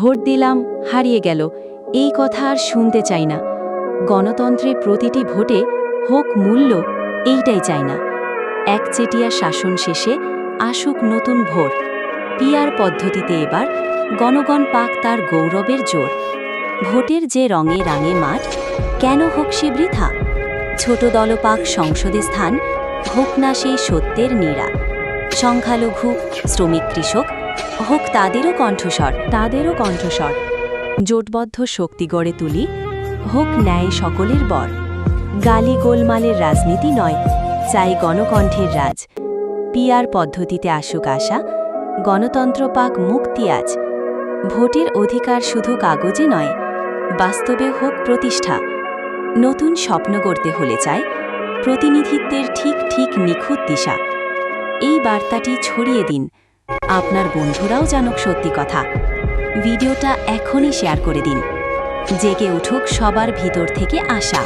Vote দিলাম, হারিয়ে গেল, এই কথা আর শুনতে চাই না। গণতন্ত্রে প্রতিটি ভোটে হোক মূল্য, এইটাই চাই না। একচেটিয়া শাসন শেষে আসুক নতুন ভোর। পিআর পদ্ধতিতে এবার গণগণ পাক তার গৌরবের জোর। ভোটের যে রঙে রাঙে মাঠ, কেন হোক সে বৃথা? ছোট দল পাক সংসদে স্থান, হোক না সেই সত্যের নীড়া। সংখ্যালঘু, শ্রমিক, কৃষক হোক তাদেরও কণ্ঠস্বর। জোটবদ্ধ শক্তি গড়ে তুলি, হোক ন্যায় সকলের বর। গালি গোলমালের রাজনীতি নয়, চাই গণকণ্ঠের রাজ। পিআর পদ্ধতিতে আসুক আশা, গণতন্ত্র পাক মুক্তি আজ। ভোটের অধিকার শুধু কাগজে নয়, বাস্তবে হোক প্রতিষ্ঠা। নতুন স্বপ্ন গড়তে হলে চাই প্রতিনিধিত্বের ঠিক ঠিক নিখুঁত দিশা। এই বার্তাটি ছড়িয়ে দিন, আপনার বন্ধুরাও জানুক সত্যি কথা। ভিডিওটা এখনই শেয়ার করে দিন, জেগে উঠুক সবার ভিতর থেকে আশা।